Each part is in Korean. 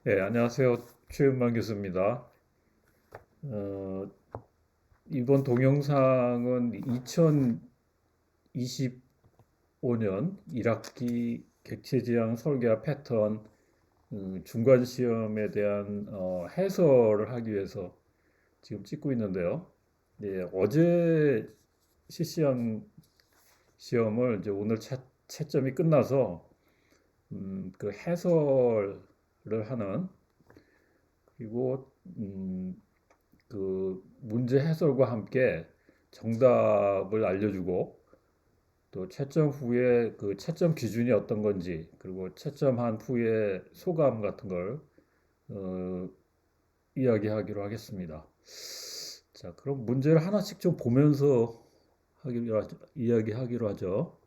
네, 안녕하세요. 최은만 교수입니다. 어, 이번 동영상은 2025년 1학기 객체지향 설계와 패턴 중간 시험에 대한 해설을 하기 위해서 지금 찍고 있는데요. 예, 어제 실시한 시험을 이제 오늘 채점이 끝나서 그 해설을 하는 그리고 그 문제 해설과 함께 정답을 알려주고 또 채점 후에 그 채점 기준이 어떤 건지 그리고 채점한 후에 소감 같은 걸 어, 이야기하기로 하겠습니다. 자, 그럼 문제를 하나씩 좀 보면서 이야기하기로 하죠.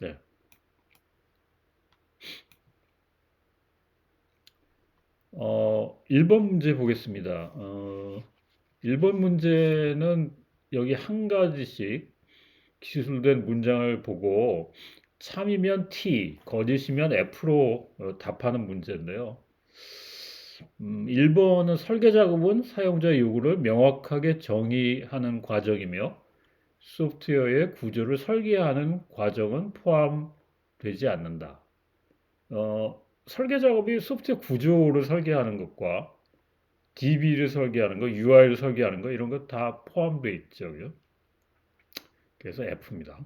네. 1번 문제 보겠습니다. 1번 문제는 여기 한 가지씩 기술된 문장을 보고 참이면 T, 거짓이면 F로 답하는 문제인데요. 1번은 설계 작업은 사용자 요구를 명확하게 정의하는 과정이며 소프트웨어의 구조를 설계하는 과정은 포함되지 않는다. 설계 작업이 소프트웨어 구조를 설계하는 것과 DB를 설계하는 거, UI를 설계하는 거 이런 거 다 포함되어 있죠. 그래서 F입니다.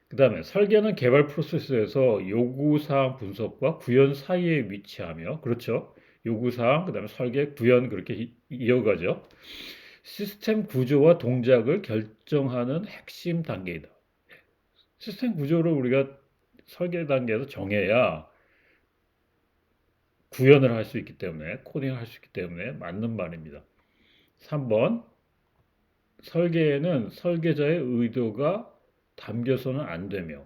그 다음에 설계는 개발 프로세스에서 요구사항 분석과 구현 사이에 위치하며, 그렇죠. 요구사항, 그 다음에 설계, 구현 그렇게 이어가죠. 시스템 구조와 동작을 결정하는 핵심 단계이다. 시스템 구조를 우리가 설계 단계에서 정해야 구현을 할 수 있기 때문에, 코딩을 할 수 있기 때문에 맞는 말입니다. 3번, 설계에는 설계자의 의도가 담겨서는 안 되며,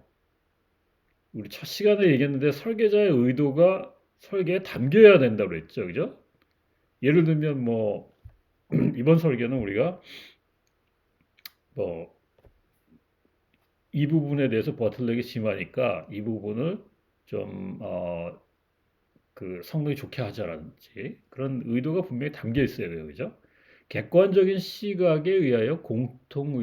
우리 첫 시간에 얘기했는데 설계자의 의도가 설계에 담겨야 된다고 그랬죠. 그죠? 예를 들면 뭐 이번 설계는 우리가 뭐 이 부분에 대해서 버틀넥이 심하니까 이 부분을 좀 그 성능이 좋게 하자라든지 그런 의도가 분명히 담겨 있어요. 그죠? 객관적인 시각에 의하여 공통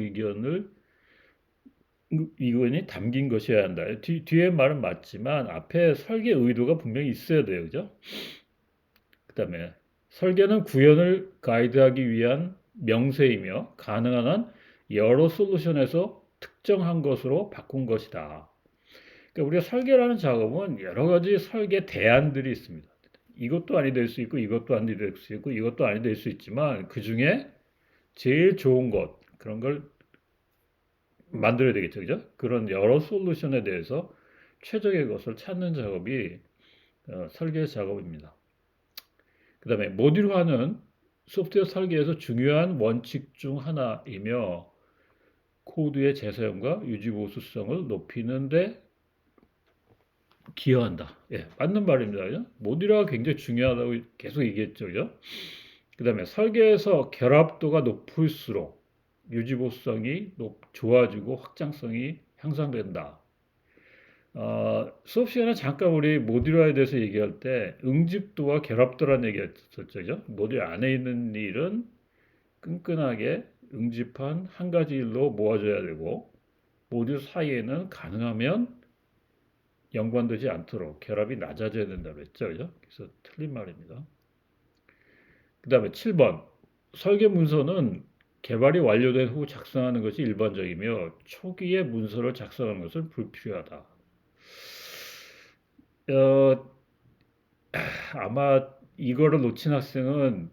의견이 담긴 것이어야 한다. 뒤에 말은 맞지만 앞에 설계 의도가 분명히 있어야 돼요. 그죠? 그다음에 설계는 구현을 가이드하기 위한 명세이며 가능한 한 여러 솔루션에서 특정한 것으로 바꾼 것이다. 그러니까 우리가 설계라는 작업은 여러 가지 설계 대안들이 있습니다. 이것도 아니 될 수 있고 이것도 아니 될 수 있고 이것도 아니 될 수 있지만 그 중에 제일 좋은 것 그런 걸 만들어야 되겠죠, 그죠? 그런 여러 솔루션에 대해서 최적의 것을 찾는 작업이 설계 작업입니다. 그 다음에 모듈화는 소프트웨어 설계에서 중요한 원칙 중 하나이며 코드의 재사용과 유지보수성을 높이는데 기여한다. 예, 맞는 말입니다. 그죠? 모듈화가 굉장히 중요하다고 계속 얘기했죠. 그죠? 그 다음에 설계에서 결합도가 높을수록 유지보수성이 좋아지고 확장성이 향상된다. 수업 시간에 잠깐 우리 모듈화에 대해서 얘기할 때 응집도와 결합도라는 얘기 했었죠. 그죠? 모듈 안에 있는 일은 끈끈하게 응집한 한 가지 일로 모아져야 되고 모듈 사이에는 가능하면 연관되지 않도록 결합이 낮아져야 된다고 했죠. 그죠? 그래서 틀린 말입니다. 그 다음에 7번 설계 문서는 개발이 완료된 후 작성하는 것이 일반적이며 초기에 문서를 작성하는 것은 불필요하다. 어, 아마 이거를 놓친 학생은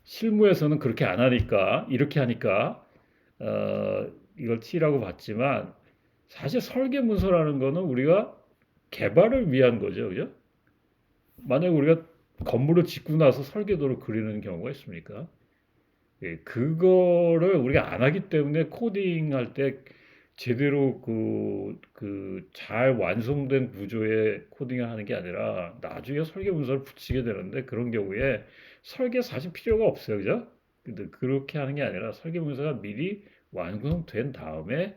실무에서는 그렇게 안 하니까 이렇게 하니까 이걸 T라고 봤지만 사실 설계 문서라는 거는 우리가 개발을 위한 거죠, 그죠? 만약 우리가 건물을 짓고 나서 설계도를 그리는 경우가 있습니까? 예, 그거를 우리가 안 하기 때문에 코딩할 때 제대로 잘 완성된 구조의 코딩을 하는 게 아니라 나중에 설계 문서를 붙이게 되는데 그런 경우에 설계 사실 필요가 없어요. 그죠? 근데 그렇게 하는 게 아니라 설계 문서가 미리 완성된 다음에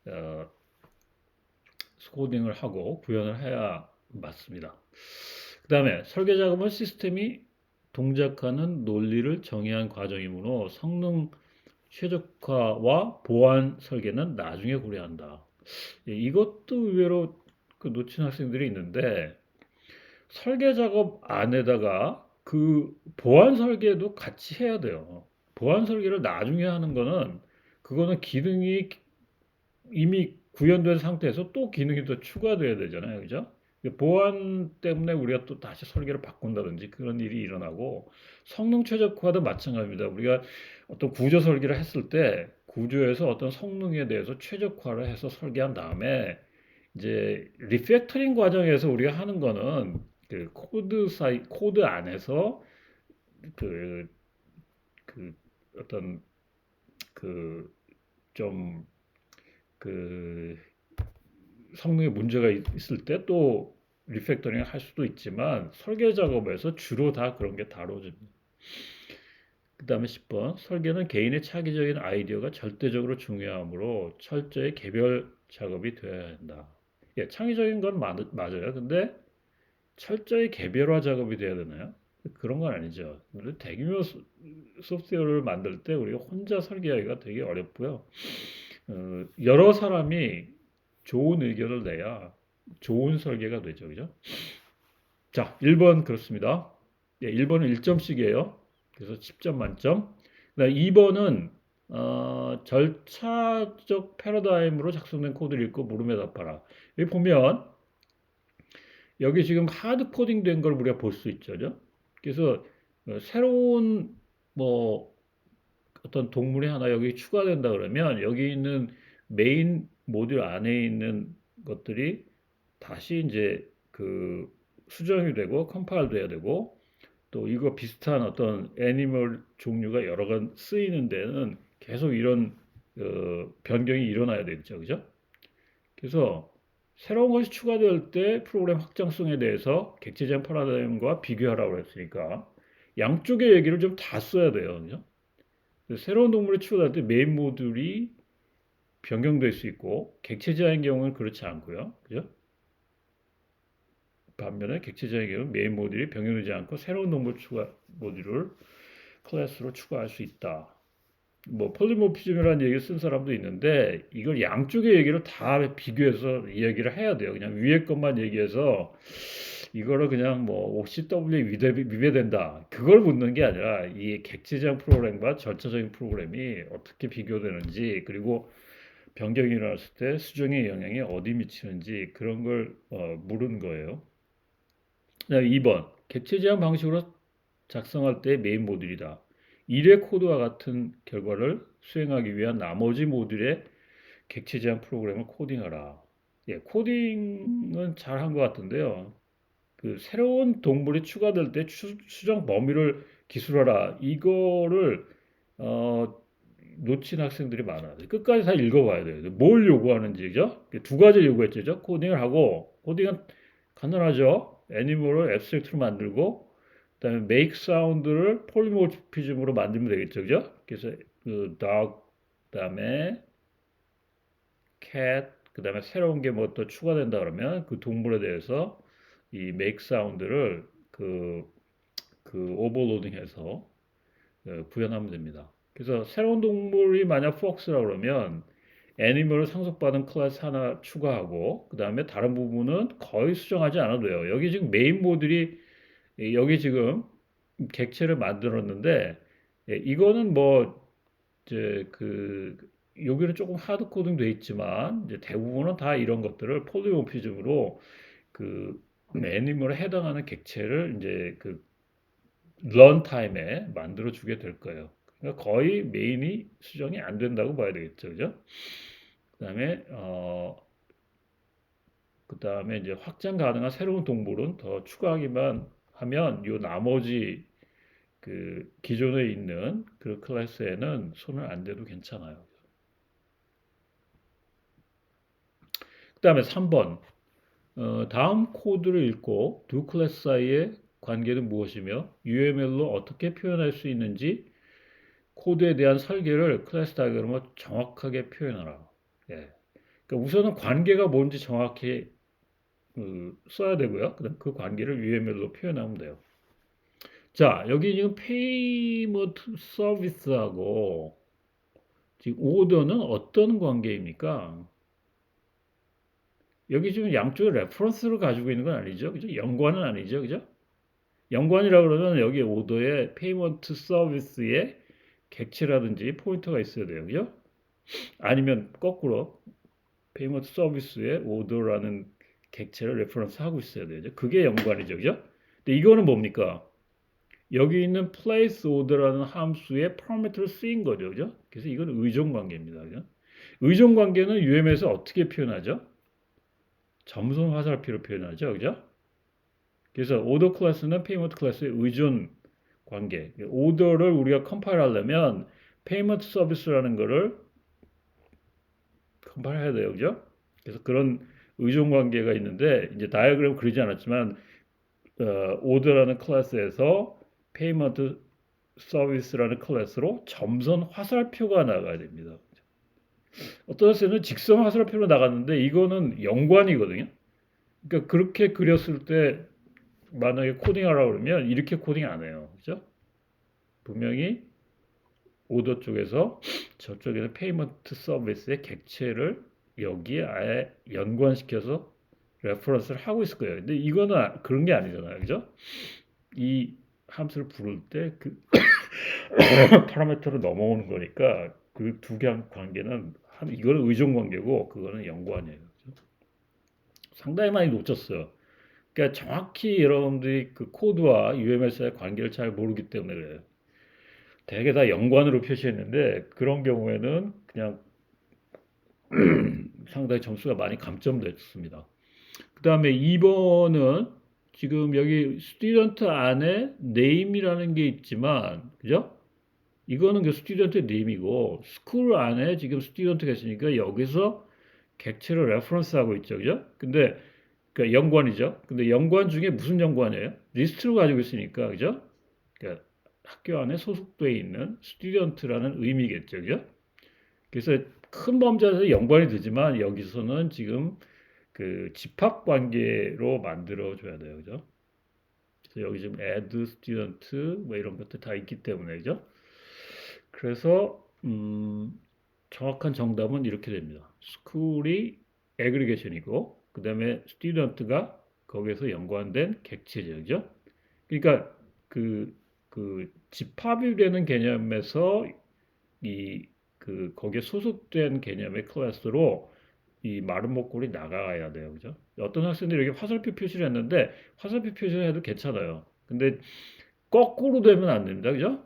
어, 코딩을 하고 구현을 해야 맞습니다. 그 다음에 설계 작업은 시스템이 동작하는 논리를 정의한 과정이므로 성능 최적화와 보안 설계는 나중에 고려한다. 예, 이것도 의외로 그 놓친 학생들이 있는데 설계 작업 안에다가 그 보안 설계도 같이 해야 돼요. 보안 설계를 나중에 하는 거는 그거는 기능이 이미 구현된 상태에서 또 기능이 더 추가돼야 되잖아요. 그죠? 보안 때문에 우리가 또 다시 설계를 바꾼다든지 그런 일이 일어나고 성능 최적화도 마찬가지입니다. 우리가 어떤 구조 설계를 했을 때 구조에서 어떤 성능에 대해서 최적화를 해서 설계한 다음에 이제 리팩터링 과정에서 우리가 하는 거는 그 코드 안에서 그, 그 어떤 그 좀 그 성능에 문제가 있을 때 또 리팩터링을 할 수도 있지만 설계 작업에서 주로 다 그런 게 다뤄집니다. 그 다음에 10번 설계는 개인의 차기적인 아이디어가 절대적으로 중요하므로 철저히 개별 작업이 되어야 한다. 예, 창의적인 건 맞아요. 근데 철저히 개별화 작업이 돼야 되나요? 그런 건 아니죠. 대규모 소프트웨어를 만들 때 우리가 혼자 설계하기가 되게 어렵고요. 여러 사람이 좋은 의견을 내야 좋은 설계가 되죠. 그죠? 자, 1번 그렇습니다. 예, 1번은 1점씩이에요. 그래서 10점 만점. 2번은 절차적 패러다임으로 작성된 코드를 읽고 물음에 답하라. 여기 보면 여기 지금 하드 코딩 된 걸 우리가 볼 수 있죠. 그죠? 그래서 새로운 뭐 어떤 동물이 하나 여기 추가된다 그러면 여기 있는 메인 모듈 안에 있는 것들이 다시 이제 그 수정이 되고 컴파일 돼야 되고 또 이거 비슷한 어떤 애니멀 종류가 여러 번 쓰이는 데는 계속 이런 변경이 일어나야 되겠죠. 그죠? 그래서 새로운 것이 추가될 때 프로그램 확장성에 대해서 객체적 패러다임과 비교하라고 했으니까 양쪽의 얘기를 좀 다 써야 돼요. 그죠? 새로운 동물이 추가될 때 메인 모듈이 변경될 수 있고 객체지화인 경우는 그렇지 않고요. 그죠? 반면에 객체지화인 경우는 메인 모듈이 변경되지 않고 새로운 동물 추가 모듈을 클래스로 추가할 수 있다. 뭐 폴리모피즘이라는 얘기를 쓴 사람도 있는데 이걸 양쪽의 얘기를 다 비교해서 이야기를 해야 돼요. 그냥 위에 것만 얘기해서 이거를 그냥 뭐 OCW에 위배된다. 그걸 묻는 게 아니라 이 객체적 프로그램과 절차적인 프로그램이 어떻게 비교되는지 그리고 변경이 일어났을 때 수정의 영향이 어디 미치는지 그런 걸 물은 거예요. 2번 객체 제한 방식으로 작성할 때 메인 모듈이다. 1회 코드와 같은 결과를 수행하기 위한 나머지 모듈의 객체 제한 프로그램을 코딩하라. 예, 코딩은 잘한 것 같은데요. 그 새로운 동물이 추가될 때 수정 범위를 기술하라. 이거를 어, 놓친 학생들이 많아요. 끝까지 다 읽어봐야 돼요. 뭘 요구하는지죠? 두 가지 요구했죠. 코딩을 하고 코딩은 간단하죠. 애니멀을 앱스트랙트로 만들고 그다음에 make 사운드를 폴리모피즘으로 만들면 되겠죠. 그죠? 그래서 그 dog 그다음에 cat 그다음에 새로운 게 뭐 또 추가된다 그러면 그 동물에 대해서 이 make 사운드를 그 오버로딩해서 구현하면 됩니다. 그래서 새로운 동물이 만약 폭스라 그러면 애니멀을 상속받은 클래스 하나 추가하고 그 다음에 다른 부분은 거의 수정하지 않아도 돼요. 여기 지금 메인 모듈이 여기 지금 객체를 만들었는데 이거는 뭐 이제 그 여기는 조금 하드 코딩 돼 있지만 이제 대부분은 다 이런 것들을 폴리모피즘으로 그 애니멀에 해당하는 객체를 이제 그 런타임에 만들어 주게 될 거예요. 그러니까 거의 메인이 수정이 안 된다고 봐야 되겠죠, 그죠? 그다음에 그다음에 이제 확장 가능한 새로운 동물은 더 추가하기만 하면 요 나머지 그 기존에 있는 그 클래스에는 손을 안 대도 괜찮아요. 그다음에 3번 다음 코드를 읽고 두 클래스 사이의 관계는 무엇이며 UML로 어떻게 표현할 수 있는지 코드에 대한 설계를 클래스 다이어그램으로 정확하게 표현하라. 예. 그러니까 우선은 관계가 뭔지 정확히 써야 되고요. 그다음 그 관계를 UML로 표현하면 돼요. 자, 여기 지금 페이먼트 서비스하고 지금 오더는 어떤 관계입니까? 여기 지금 양쪽에 레퍼런스를 가지고 있는 건 아니죠. 그죠? 연관은 아니죠. 그죠? 연관이라 그러면 여기 오더에 페이먼트 서비스에 객체라든지 포인터가 있어야 돼요. 그죠? 아니면 거꾸로 페이먼트 서비스에 오더라는 객체를 레퍼런스 하고 있어야 되죠. 그게 연관이죠. 그죠? 근데 이거는 뭡니까? 여기 있는 place order라는 함수의 파라미터를 쓰인 거죠. 그죠? 그래서 이건 의존 관계입니다. 그죠? 의존 관계는 UM에서 어떻게 표현하죠? 점선 화살표로 표현하죠. 그죠? 그래서 order 클래스는 payment 클래스의 의존 관계. order를 우리가 컴파일 하려면 payment 서비스라는 거를 컴파일 해야 돼요. 그죠? 그래서 그런 의존 관계가 있는데 이제 다이어그램 그리지 않았지만 order라는 클래스에서 payment 서비스라는 클래스로 점선 화살표가 나가야 됩니다. 어떤 데는 직선 화살표로 나갔는데 이거는 연관이거든요. 그러니까 그렇게 그렸을 때 만약에 코딩하라고 그러면 이렇게 코딩 안 해요. 그죠? 분명히 오더 쪽에서 저쪽에서 페이먼트 서비스의 객체를 여기에 아예 연관시켜서 레퍼런스를 하고 있을 거예요. 근데 이거는 그런 게 아니잖아요. 그죠? 이 함수를 부를 때 그 파라미터로 넘어오는 거니까 그 두 개 관계는 이거는 의존 관계고 그거는 연관이에요. 그죠? 상당히 많이 놓쳤어요. 그러니까 정확히 여러분들이 그 코드와 UMS의 관계를 잘 모르기 때문에 그래요. 대개 다 연관으로 표시했는데 그런 경우에는 그냥 상당히 점수가 많이 감점됐습니다. 그 다음에 2번은 지금 여기 스튜던트 안에 name이라는 게 있지만 그죠? 이거는 그 스튜던트 name이고 스쿨 안에 지금 스튜던트가 있으니까 여기서 객체를 레퍼런스하고 있죠. 그죠? 근데 그러니까 연관이죠. 근데 연관 중에 무슨 연관이에요? 리스트를 가지고 있으니까 그죠? 그러니까 학교 안에 소속돼 있는 스튜던트라는 의미겠죠. 그죠? 그래서 큰 범죄에서 연관이 되지만 여기서는 지금 그 집합 관계로 만들어 줘야 돼요. 그죠? 그래서 여기 지금 add student 뭐 이런 것들 다 있기 때문에 그죠? 그래서 정확한 정답은 이렇게 됩니다. school이 aggregation이고 그다음에 student가 거기에서 연관된 객체죠. 그죠? 그러니까 그, 그 집합이 되는 개념에서 거기에 소속된 개념의 클래스로 이 마른 목걸이 나가야 돼요. 그죠? 어떤 학생들이 이렇게 화살표 표시를 했는데 화살표 표시를 해도 괜찮아요. 근데 거꾸로 되면 안 됩니다. 그죠?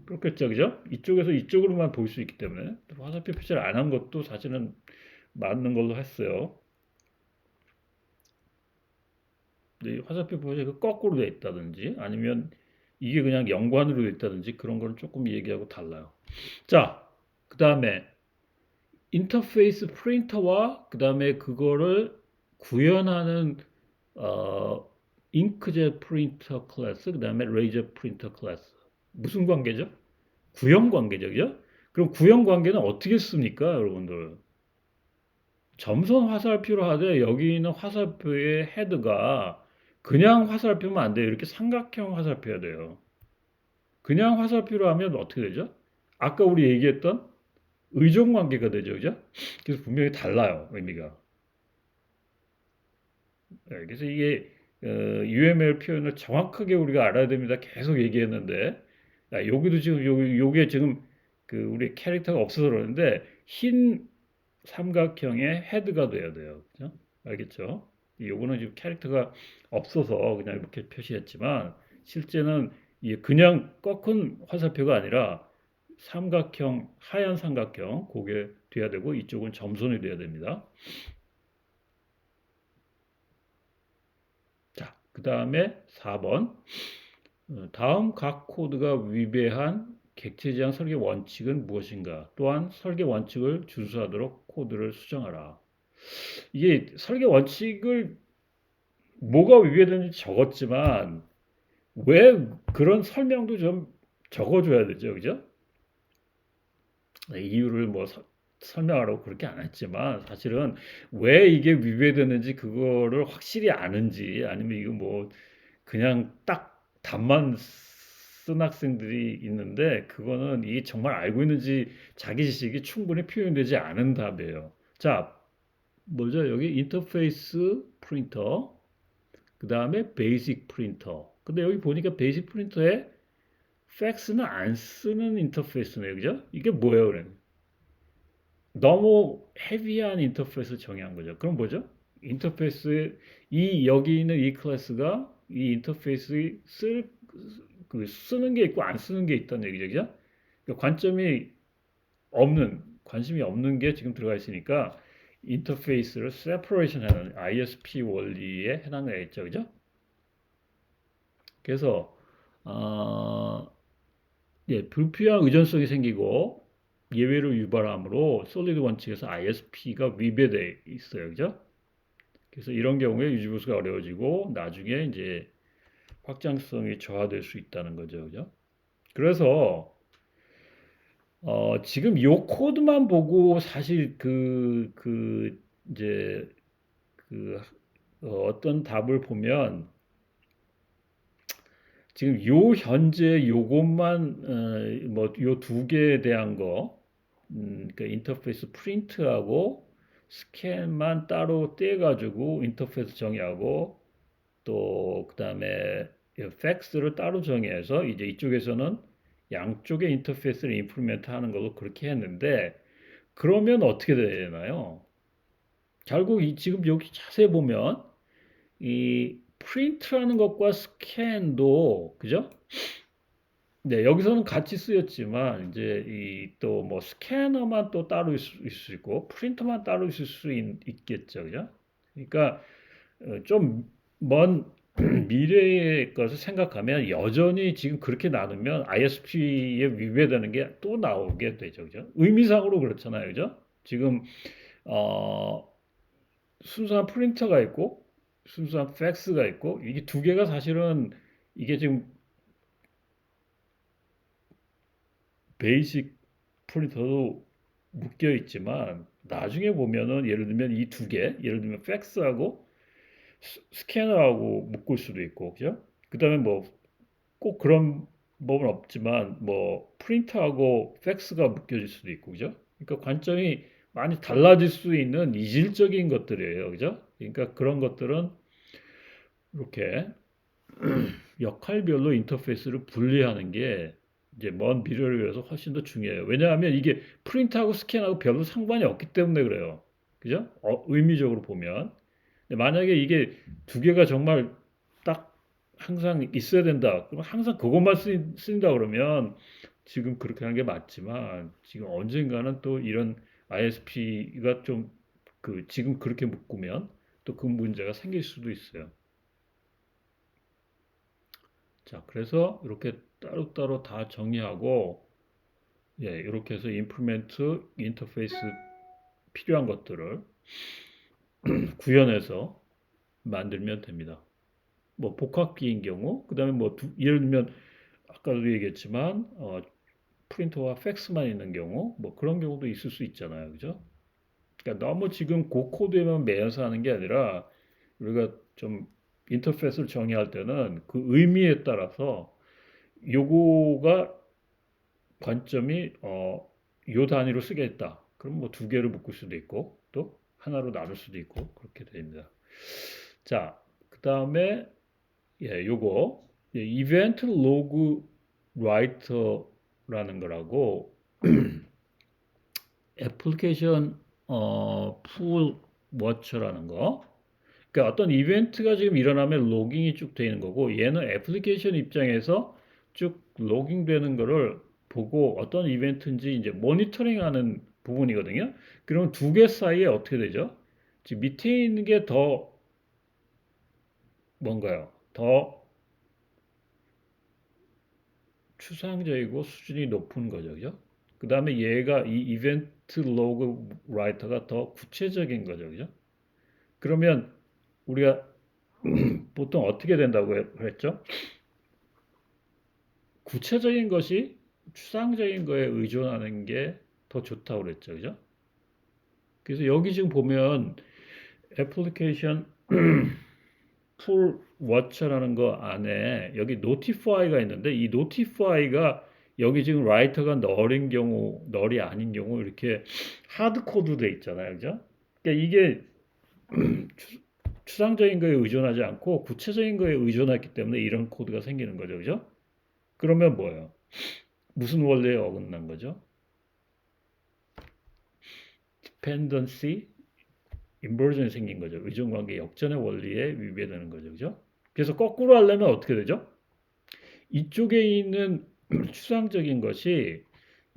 그렇겠죠. 그죠? 이쪽에서 이쪽으로만 볼 수 있기 때문에 화살표 표시를 안 한 것도 사실은 맞는 걸로 했어요. 근데 화살표 표시가 거꾸로 돼 있다든지 아니면 이게 그냥 연관으로 돼 있다든지 그런 걸 조금 얘기하고 달라요. 자, 그 다음에 인터페이스 프린터와 그 다음에 그거를 구현하는 어, 잉크젯 프린터 클래스, 그 다음에 레이저 프린터 클래스. 무슨 관계죠? 구형 관계죠, 그죠? 그럼 구형 관계는 어떻게 씁니까, 여러분들? 점선 화살표로 하되 여기 있는 화살표의 헤드가 그냥 화살표면 안 돼요. 이렇게 삼각형 화살표야 돼요. 그냥 화살표로 하면 어떻게 되죠? 아까 우리 얘기했던 의존 관계가 되죠, 그죠? 그래서 분명히 달라요, 의미가. 네, 그래서 이게 UML 표현을 정확하게 우리가 알아야 됩니다. 계속 얘기했는데, 여기도 지금 요게 지금 그 우리 캐릭터가 없어서 그러는데 흰 삼각형의 헤드가 돼야 돼요. 그죠? 알겠죠? 요거는 지금 캐릭터가 없어서 그냥 이렇게 표시했지만 실제는 이게 그냥 꺾은 화살표가 아니라 삼각형, 하얀 삼각형, 그게 돼야 되고 이쪽은 점선이 돼야 됩니다. 자, 그 다음에 4번. 다음 각 코드가 위배한 객체 지향 설계 원칙은 무엇인가? 또한 설계 원칙을 준수하도록 코드를 수정하라. 이게 설계 원칙을 뭐가 위배되는지 적었지만 왜 그런 설명도 좀 적어줘야 되죠, 그죠? 이유를 뭐 설명하라고 그렇게 안 했지만 사실은 왜 이게 위배되는지 그거를 확실히 아는지 아니면 이거 뭐 그냥 딱 답만 쓴 학생들이 있는데 그거는 이게 정말 알고 있는지 자기 지식이 충분히 표현되지 않은 답이에요. 자, 뭐죠? 여기 인터페이스 프린터, 그 다음에 베이직 프린터. 근데 여기 보니까 베이직 프린터에 팩스는 안 쓰는 인터페이스네요. 그죠? 이게 뭐예요, 그래? 너무 헤비한 인터페이스 정의한 거죠. 그럼 뭐죠? 인터페이스 이 여기 있는 이 클래스가 이 인터페이스 쓰는 게 있고 안 쓰는 게 있다는 얘기죠. 그죠? 그러니까 관심이 없는 게 지금 들어가 있으니까 인터페이스를 세퍼레이션 하는 ISP 원리에 해당되겠죠. 그죠? 그래서 어, 예, 불필요한 의존성이 생기고 예외를 유발함으로 솔리드 원칙에서 ISP가 위배돼 있어요. 그죠? 그래서 이런 경우에 유지보수가 어려워지고 나중에 이제 확장성이 저하될 수 있다는 거죠. 그죠? 그래서 지금 요 코드만 보고 사실 이제 그 어떤 답을 보면 지금 요 현재 요것만 뭐 요 두 개에 대한 거 그러니까 인터페이스 프린트하고 스캔만 따로 떼가지고 인터페이스 정의하고 또 그다음에 팩스를 따로 정의해서 이제 이쪽에서는 양쪽의 인터페이스를 임플리멘트 하는 걸로 그렇게 했는데 그러면 어떻게 되나요? 결국 지금 여기 자세히 보면 이 프린트라는 것과 스캔도 그죠? 네, 여기서는 같이 쓰였지만 이제 이 또 뭐 스캐너만 또 따로 있을 수 있고 프린터만 따로 있을 수 있겠죠, 그죠? 그러니까 좀 먼 미래의 것을 생각하면 여전히 지금 그렇게 나누면 ISP에 위배되는 게 또 나오게 되죠, 그죠? 의미상으로 그렇잖아요, 그죠? 지금 어, 순수한 프린터가 있고 순수한 팩스가 있고 이게 두 개가 사실은 이게 지금 베이직 프린터도 묶여 있지만 나중에 보면은 예를 들면 이 두 개, 예를 들면 팩스하고 스캐너하고 묶을 수도 있고, 그죠? 그다음에 뭐 꼭 그런 법은 없지만 뭐 프린터하고 팩스가 묶여질 수도 있고, 그죠? 그러니까 관점이 많이 달라질 수 있는 이질적인 것들이에요, 그죠? 그러니까 그런 것들은 이렇게 역할별로 인터페이스를 분리하는 게 이제 먼 미래를 위해서 훨씬 더 중요해요. 왜냐하면 이게 프린트하고 스캔하고 별로 상관이 없기 때문에 그래요. 그죠? 의미적으로 보면. 근데 만약에 이게 두 개가 정말 딱 항상 있어야 된다. 그럼 항상 그것만 쓰인다 그러면 지금 그렇게 하는 게 맞지만 지금 언젠가는 또 이런 ISP가 좀 지금 그렇게 묶으면 또 그 문제가 생길 수도 있어요. 자, 그래서 이렇게 따로따로 다 정의하고, 예, 이렇게 해서 임플리멘트 인터페이스 필요한 것들을 구현해서 만들면 됩니다. 뭐 복합기인 경우, 그 다음에 뭐 예를 들면 아까도 얘기했지만 프린터와 팩스만 있는 경우, 뭐 그런 경우도 있을 수 있잖아요, 그죠? 그러니까 너무 지금 그 코드에만 매여서 하는 게 아니라 우리가 좀 인터페이스를 정의할 때는 그 의미에 따라서 요거가 관점이 요 단위로 쓰겠다. 그럼 뭐 두 개를 묶을 수도 있고 또 하나로 나눌 수도 있고 그렇게 됩니다. 자, 그 다음에 예, 요거 이벤트 로그 라이터라는 거라고 애플리케이션 풀 워처라는 거. 그러니까 어떤 이벤트가 지금 일어나면 로깅이 쭉 되는 거고 얘는 애플리케이션 입장에서 쭉 로깅되는 거를 보고 어떤 이벤트인지 이제 모니터링하는 부분이거든요. 그러면 두 개 사이에 어떻게 되죠? 지금 밑에 있는 게 더 뭔가요? 더 추상적이고 수준이 높은 거죠. 그죠? 그 다음에 얘가 이 이벤트 로그 라이터가 더 구체적인 거죠. 그죠? 그러면 우리가 보통 어떻게 된다고 했죠? 구체적인 것이 추상적인 거에 의존하는 게 더 좋다고 그랬죠. 그죠? 그래서 여기 지금 보면 애플리케이션 풀 워처라는 거 안에 여기 노티파이가 있는데 이 노티파이가 여기 지금 라이터가 널인 경우, 널이 아닌 경우 이렇게 하드 코드 돼 있잖아요. 그죠? 그러니까 이게 추상적인 거에 의존하지 않고 구체적인 거에 의존했기 때문에 이런 코드가 생기는 거죠. 그죠? 그러면 뭐예요? 무슨 원리에 어긋난 거죠? dependency 인버전이 생긴 거죠. 의존관계 역전의 원리에 위배되는 거죠. 그죠? 그래서 거꾸로 하려면 어떻게 되죠? 이쪽에 있는 추상적인 것이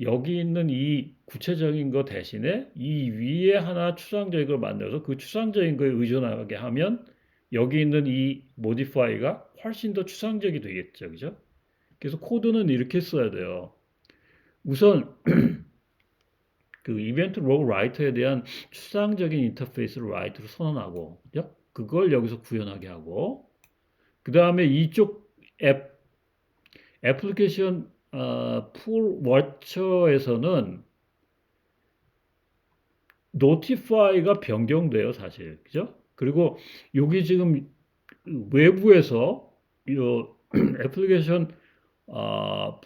여기 있는 이 구체적인 것 대신에 이 위에 하나 추상적인 걸 만들어서 그 추상적인 거에 의존하게 하면 여기 있는 이 모디파이가 훨씬 더 추상적이 되겠죠. 그죠? 그래서 코드는 이렇게 써야 돼요. 우선 그 이벤트 로그 라이터에 대한 추상적인 인터페이스를 라이트로 선언하고, 그죠? 그걸 여기서 구현하게 하고, 그 다음에 이쪽 애플리케이션 풀 워처에서는 노티파이가 변경돼요, 사실. 그죠? 그리고 여기 지금 외부에서 이 애플리케이션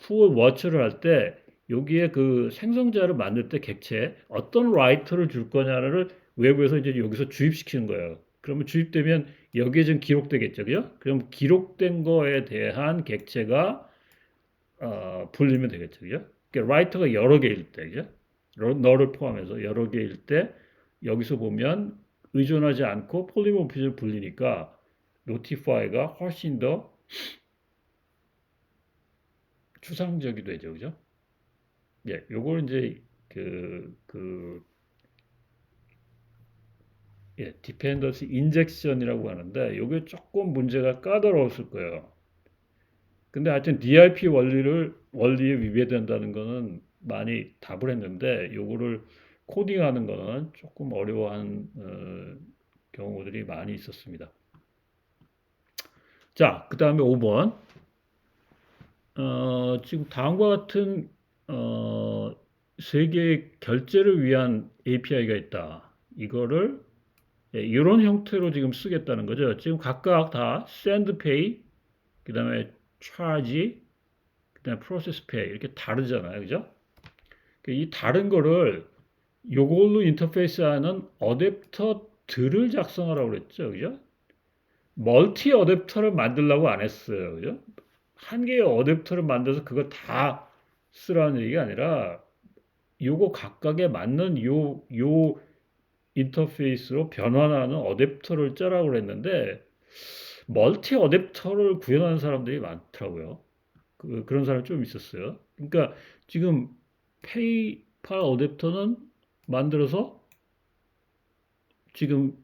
풀 워처를 할 때 여기에 그 생성자를 만들 때 객체 어떤 라이터를 줄 거냐를 외부에서 이제 여기서 주입시키는 거예요. 그러면 주입되면 여기에 좀 기록되겠죠, 그죠? 그럼 기록된 거에 대한 객체가 불리면 되겠죠, 그죠? 그러니까 라이터가 여러 개일 때, 그죠? 너를 포함해서 여러 개일 때 여기서 보면 의존하지 않고 폴리모피즘을 불리니까 노티파이가 훨씬 더 추상적이 되죠, 그죠? 예, 요걸 이제 예, 디펜던시 인젝션이라고 하는데 요게 조금 문제가 까다로웠을 거예요. 근데 하여튼 DRP 원리에 위배된다는 거는 많이 답을 했는데 요거를 코딩하는 거는 조금 어려워한 경우들이 많이 있었습니다. 자, 그 다음에 5번. 지금 다음과 같은 세 개의 결제를 위한 API가 있다. 이거를 이런 형태로 지금 쓰겠다는 거죠. 지금 각각 다 send pay, 그 다음에 charge, 그 다음에 process pay 이렇게 다르잖아요. 그죠? 이 다른 거를 요걸로 인터페이스하는 어댑터들을 작성하라고 그랬죠. 그죠? 멀티 어댑터를 만들려고 안 했어요. 그죠? 한 개의 어댑터를 만들어서 그거 다 쓰라는 얘기가 아니라 요거 각각에 맞는 요 인터페이스로 변환하는 어댑터를 짜라고 그랬는데 멀티 어댑터를 구현하는 사람들이 많더라고요. 그런 사람이 좀 있었어요. 그러니까 지금 페이팔 어댑터는 만들어서 지금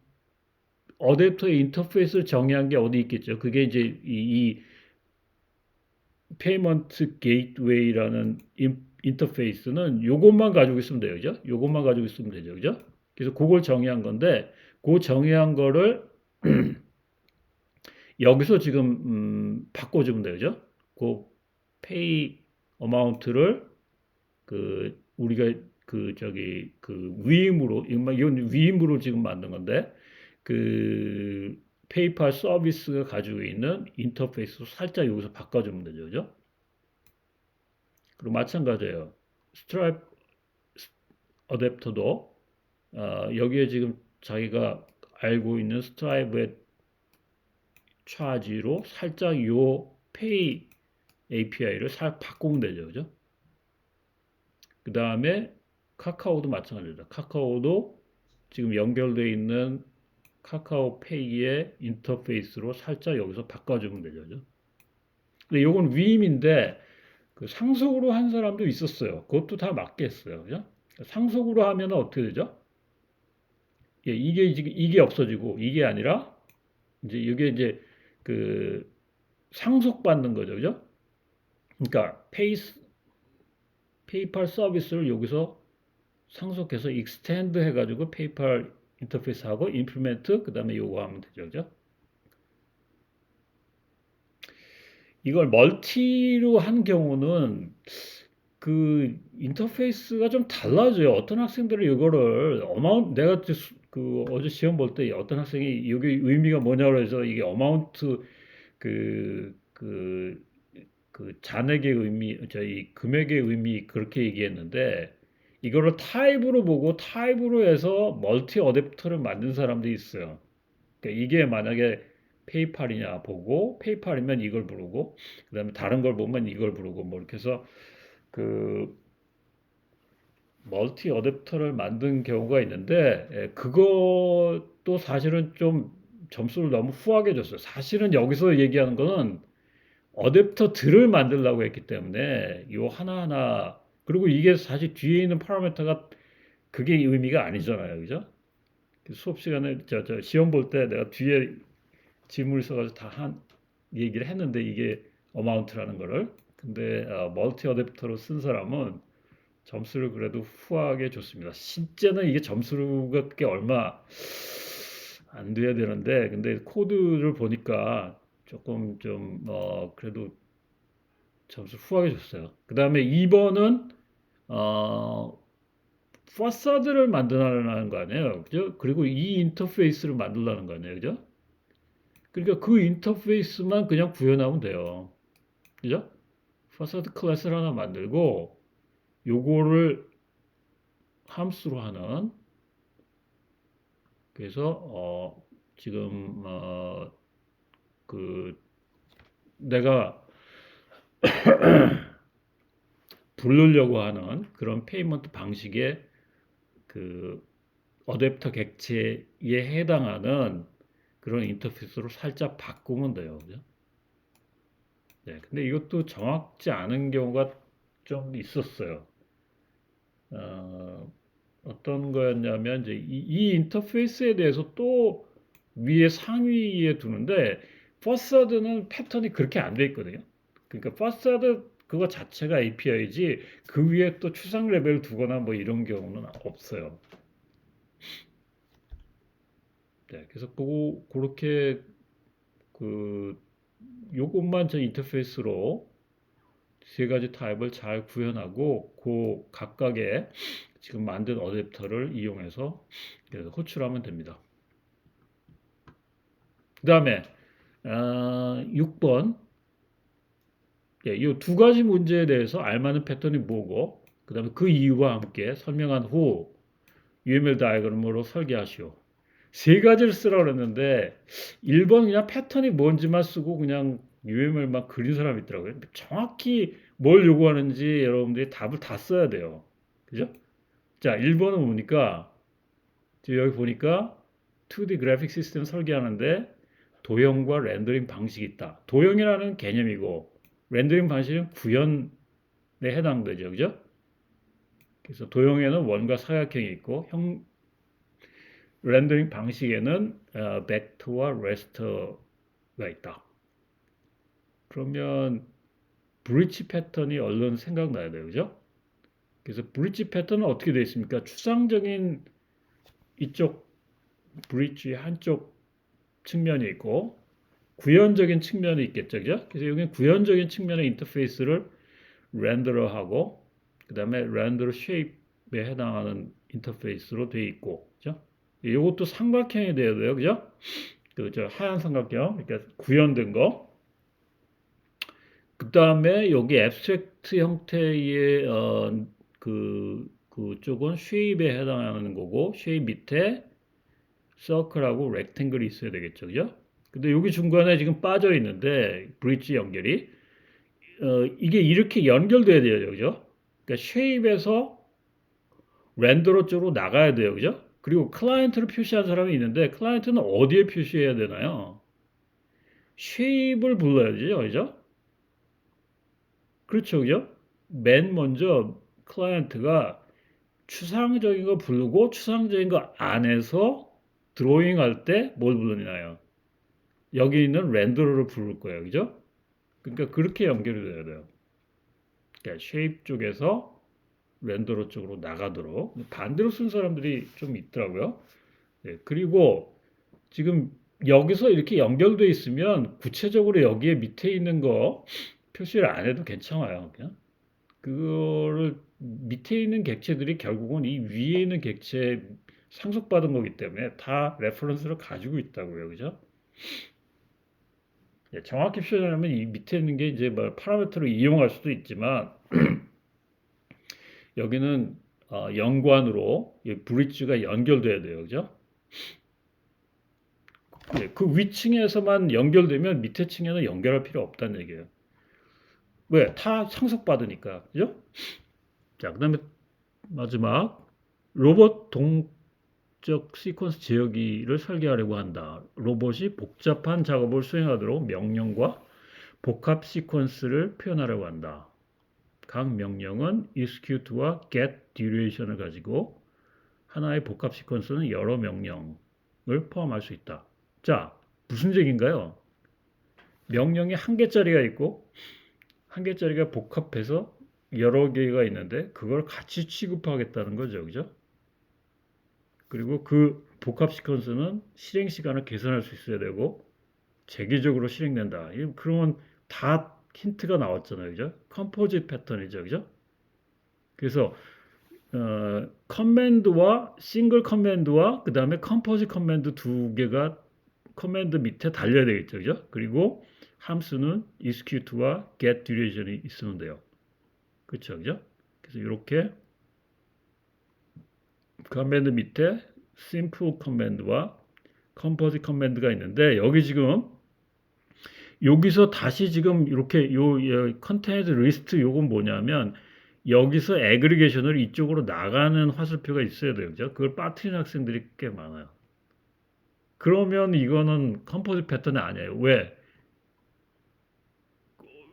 어댑터의 인터페이스를 정의한 게 어디 있겠죠. 그게 이제 이 페이먼트 게이트웨이라는 인터페이스는 요것만 가지고 있으면 돼요. 그죠? 요것만 가지고 있으면 되죠. 그죠? 그래서 그걸 정의한 건데 그 정의한 거를 여기서 지금 바꿔주면 돼요. 그죠? 그 페이 어마운트를 우리가 위임으로 이건 위임으로 지금 만든 건데 그 페이팔 서비스가 가지고 있는 인터페이스로 살짝 여기서 바꿔주면 되죠. 그죠? 그리고 마찬가지예요. 스트라이프 어댑터도 여기에 지금 자기가 알고 있는 스트라이브의 차지로 살짝 요 페이 API를 살 바꾸면 되죠. 그죠? 그 다음에 카카오도 마찬가지입니다. 카카오도 지금 연결되어 있는 카카오페이의 인터페이스로 살짝 여기서 바꿔주면 되죠. 그죠? 근데 이건 위임인데 그 상속으로 한 사람도 있었어요. 그것도 다 맞겠어요. 그죠? 상속으로 하면 어떻게 되죠? 예, 이게 없어지고 이게 아니라 이제 이게 이제 그 상속받는 거죠. 그죠? 그러니까 페이팔 서비스를 여기서 상속해서 익스텐드 해가지고 페이팔 인터페이스하고 임플리멘트 그다음에 요거 하면 되죠. 그죠? 이걸 멀티로 한 경우는 그 인터페이스가 좀 달라져요. 어떤 학생들은 이거를 내가 그 어제 시험 볼 때 어떤 학생이 여기 의미가 뭐냐고 해서 이게 어마운트 그, 그, 그 잔액의 의미, 저희 금액의 의미 그렇게 얘기했는데 이거를 타입으로 보고 타입으로 해서 멀티 어댑터를 만든 사람들이 있어요. 그러니까 이게 만약에 페이팔이냐 보고 페이팔이면 이걸 부르고 그다음에 다른 걸 보면 이걸 부르고 뭐 이렇게 해서 그 멀티 어댑터를 만든 경우가 있는데 그것도 사실은 좀 점수를 너무 후하게 줬어요. 사실은 여기서 얘기하는 거는 어댑터들을 만들려고 했기 때문에 요 하나하나 그리고 이게 사실 뒤에 있는 파라미터가 그게 의미가 아니잖아요. 그죠? 수업 시간에 저 시험 볼 때 내가 뒤에 지문을 써가지고 다 한 얘기를 했는데 이게 어마운트라는 거를 근데 멀티 어댑터로 쓴 사람은 점수를 그래도 후하게 줬습니다. 실제는 이게 점수가 그게 얼마 안 돼야 되는데 근데 코드를 보니까 조금 좀 그래도 점수 후하게 줬어요. 그 다음에 2번은 어, 파사드를 만들라는 거 아니에요. 그죠? 그리고 이 인터페이스를 만들라는 거 아니에요. 그죠? 그러니까 그 인터페이스만 그냥 구현하면 돼요. 그죠? 파사드 클래스를 하나 만들고 요거를 함수로 하는 그래서 지금 그 내가 부르려고 하는 그런 페이먼트 방식의 그 어댑터 객체에 해당하는 그런 인터페이스로 살짝 바꾸면 돼요. 그죠? 네, 근데 이것도 정확지 않은 경우가 좀 있었어요. 어, 어떤 거였냐면 이제 이 인터페이스에 대해서 또 위에 상위에 두는데 퍼사드는 패턴이 그렇게 안 돼 있거든요. 그러니까 퍼사드 그거 자체가 API지 그 위에 또 추상 레벨 두거나 뭐 이런 경우는 없어요. 네, 그래서 그렇게 그 요것만 저 인터페이스로 세 가지 타입을 잘 구현하고 그 각각의 지금 만든 어댑터를 이용해서 호출하면 됩니다. 그 다음에 6번 이 두 가지 문제에 대해서 알맞은 패턴이 뭐고 그 다음에 그 이유와 함께 설명한 후 UML 다이어그램으로 설계하시오. 세 가지를 쓰라고 그랬는데 1번 그냥 패턴이 뭔지만 쓰고 그냥 UML만 그린 사람이 있더라고요. 정확히 뭘 요구하는지 여러분들이 답을 다 써야 돼요. 그죠? 자, 1번은 뭡니까? 여기 보니까 2D 그래픽 시스템 설계하는데 도형과 렌더링 방식이 있다. 도형이라는 개념이고 렌더링 방식은 구현에 해당되죠. 그죠? 그래서 도형에는 원과 사각형이 있고 렌더링 방식에는 벡터와 레스터가 있다. 그러면 브릿지 패턴이 얼른 생각나야 돼요. 그죠? 그래서 브릿지 패턴은 어떻게 되어 있습니까? 추상적인 이쪽 브릿지 한쪽 측면이 있고 구현적인 측면이 있겠죠. 그죠? 그래서 여기 구현적인 측면의 인터페이스를 렌더러하고 그 다음에 렌더러 쉐입에 해당하는 인터페이스로 되어 있고 그죠? 이것도 삼각형이 되어야 돼요. 그죠? 그저 하얀 삼각형 그러니까 구현된 거. 그 다음에 여기 앱스트랙트 형태의 그쪽은 쉐입에 해당하는 거고 쉐입 밑에 서클하고 렉탱글이 있어야 되겠죠. 그죠? 근데 여기 중간에 지금 빠져 있는데 브릿지 연결이 이게 이렇게 연결돼야 돼요. 그죠? 그러니까 쉐입에서 렌더러 쪽으로 나가야 돼요. 그죠? 그리고 클라이언트를 표시한 사람이 있는데 클라이언트는 어디에 표시해야 되나요? 쉐입을 불러야죠. 그죠? 그렇죠. 그죠? 맨 먼저 클라이언트가 추상적인 거 부르고 추상적인 거 안에서 드로잉 할 때 뭘 부르나요? 여기 있는 렌더러를 부를 거예요. 그죠? 그러니까 그렇게 연결이 돼야 돼요. 그러니까 쉐입 쪽에서 렌더러 쪽으로 나가도록 반대로 쓴 사람들이 좀 있더라고요. 네, 그리고 지금 여기서 이렇게 연결돼 있으면 구체적으로 여기에 밑에 있는 거 표시를 안 해도 괜찮아요. 그냥. 그거를 밑에 있는 객체들이 결국은 이 위에 있는 객체에 상속받은 거기 때문에 다 레퍼런스를 가지고 있다고요. 그죠? 예, 정확히 표현하면 이 밑에 있는 게 이제 뭐 파라미터로 이용할 수도 있지만 여기는 연관으로 이 브릿지가 연결돼야 돼요. 그죠? 예, 그 위층에서만 연결되면 밑에 층에는 연결할 필요 없다는 얘기예요. 왜? 다 상속받으니까. 그죠? 자, 그다음에 마지막 로봇 동적 시퀀스 지역이를 설계하려고 한다. 로봇이 복잡한 작업을 수행하도록 명령과 복합 시퀀스를 표현하려고 한다. 각 명령은 execute와 get duration을 가지고 하나의 복합 시퀀스는 여러 명령을 포함할 수 있다. 자, 무슨 얘기인가요? 명령이 한 개짜리가 있고 한 개짜리가 복합해서 여러 개가 있는데 그걸 같이 취급하겠다는 거죠. 그죠? 그리고 그 복합 시퀀스는 실행 시간을 계산할 수 있어야 되고 재기적으로 실행된다. 그러면 다 힌트가 나왔잖아요. 그죠? 컴포짓 패턴이죠. 그죠? 그래서 커맨드와 싱글 커맨드와 그 다음에 컴포짓 커맨드 두 개가 커맨드 밑에 달려야 되겠죠. 그죠? 그리고 함수는 execute와 get duration이 있으면 돼요. 그렇죠. 그죠? 그래서 이렇게 커맨드 밑에 simple 커맨드와 컴포짓 커맨드가 있는데 여기 지금 여기서 다시 지금 이렇게 요 컨테이너 리스트 요건 뭐냐면 여기서 애그리게이션을 이쪽으로 나가는 화살표가 있어야 돼요. 그죠? 그걸 빠뜨리는 학생들이 꽤 많아요. 그러면 이거는 컴포짓 패턴이 아니에요. 왜?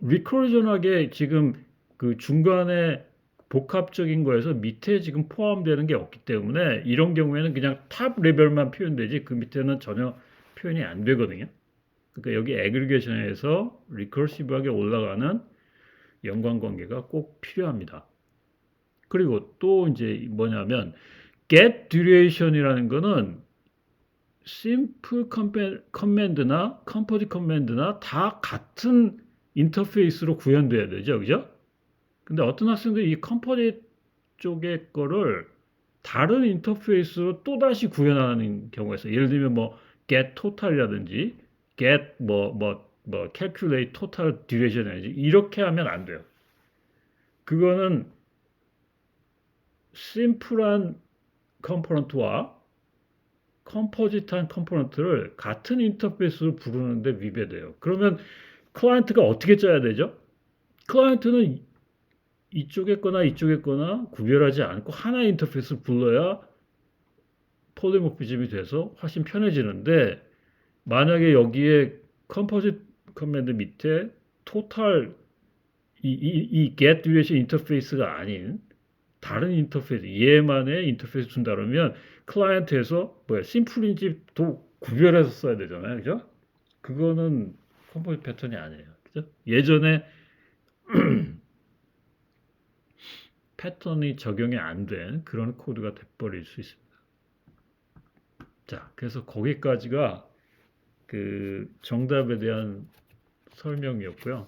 리커전하게 지금 그 중간에 복합적인 거에서 밑에 지금 포함되는 게 없기 때문에 이런 경우에는 그냥 탑 레벨만 표현되지 그 밑에는 전혀 표현이 안 되거든요. 그러니까 여기 애그리게이션에서 리커시브하게 올라가는 연관관계가 꼭 필요합니다. 그리고 또 이제 뭐냐면 get duration이라는 거는 simple command나 composite command나 다 같은 인터페이스로 구현돼야 되죠. 그죠? 근데 어떤 학생들이 이 composite 쪽의 거를 다른 인터페이스로 또다시 구현하는 경우가 있어요. 예를 들면 뭐 get total이라든지 get calculate total duration이라든지 이렇게 하면 안 돼요. 그거는 심플한 컴포넌트와 컴포짓한 컴포넌트를 같은 인터페이스로 부르는데 위배돼요. 그러면 클라이언트가 어떻게 짜야 되죠? 클라이언트는 이쪽에 거나 이쪽에 거나 구별하지 않고 하나의 인터페이스를 불러야 폴리모피즘이 돼서 훨씬 편해지는데 만약에 여기에 컴포짓 커맨드 밑에 토탈 이 get duration 인터페이스가 아닌 다른 인터페이스 얘만의 인터페이스 준다 그러면 클라이언트에서 뭐야 심플인지 또 구별해서 써야 되잖아요. 그죠? 그거는 컴포지 패턴이 아니에요. 그죠? 예전에 패턴이 적용이 안 된 그런 코드가 돼버릴 수 있습니다. 자, 그래서 거기까지가 그 정답에 대한 설명이었고요.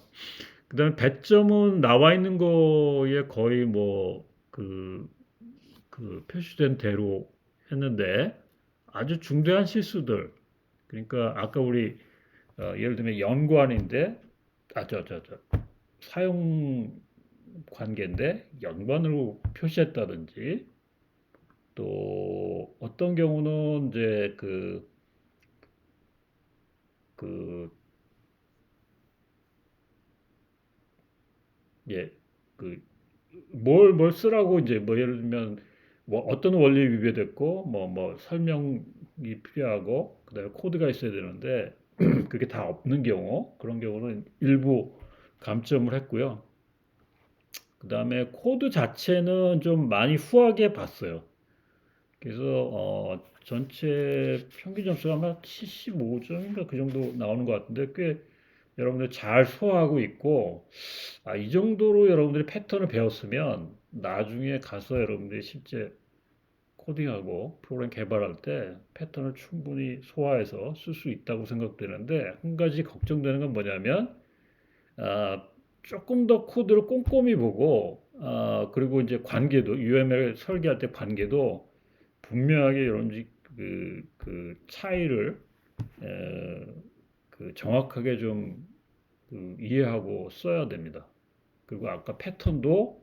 그 다음에 배점은 나와 있는 거에 거의 뭐 그 표시된 대로 했는데 아주 중대한 실수들 그러니까 아까 우리 예를 들면 연관인데 저 사용 관계인데 연관으로 표시했다든지 또 어떤 경우는 이제 그, 예, 그, 뭘 쓰라고 이제 뭐 예를 들면 뭐 어떤 원리에 위배됐고 뭐 설명이 필요하고 그다음에 코드가 있어야 되는데 그게 다 없는 경우 그런 경우는 일부 감점을 했고요. 그다음에 코드 자체는 좀 많이 후하게 봤어요. 그래서 전체 평균 점수가 아마 75점인가 그 정도 나오는 것 같은데 꽤 여러분들 잘 소화하고 있고 이 정도로 여러분들이 패턴을 배웠으면 나중에 가서 여러분들이 실제 코딩하고 프로그램 개발할 때 패턴을 충분히 소화해서 쓸 수 있다고 생각되는데 한 가지 걱정되는 건 뭐냐면 아, 조금 더 코드를 꼼꼼히 보고 그리고 이제 관계도 UML 설계할 때 관계도 분명하게 이런 그 차이를 에, 그 정확하게 좀그 이해하고 써야 됩니다. 그리고 아까 패턴도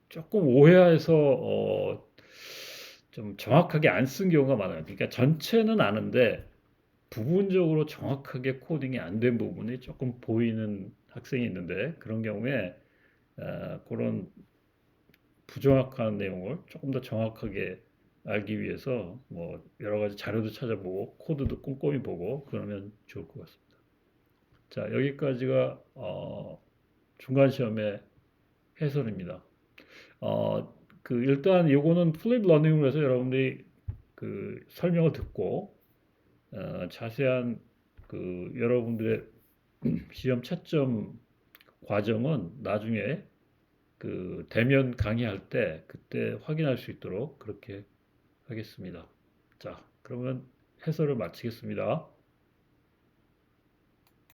조금 오해해서 좀 정확하게 안 쓴 경우가 많아요. 그러니까 전체는 아는데 부분적으로 정확하게 코딩이 안 된 부분이 조금 보이는 학생이 있는데 그런 경우에 그런 부정확한 내용을 조금 더 정확하게 알기 위해서 뭐 여러 가지 자료도 찾아보고 코드도 꼼꼼히 보고 그러면 좋을 것 같습니다. 자, 여기까지가 중간 시험의 해설입니다. 그 일단 요거는 플립 러닝으로 해서 여러분들이 그 설명을 듣고 자세한 그 여러분들의 시험 채점 과정은 나중에 그 대면 강의할 때 그때 확인할 수 있도록 그렇게 하겠습니다. 자, 그러면 해설을 마치겠습니다.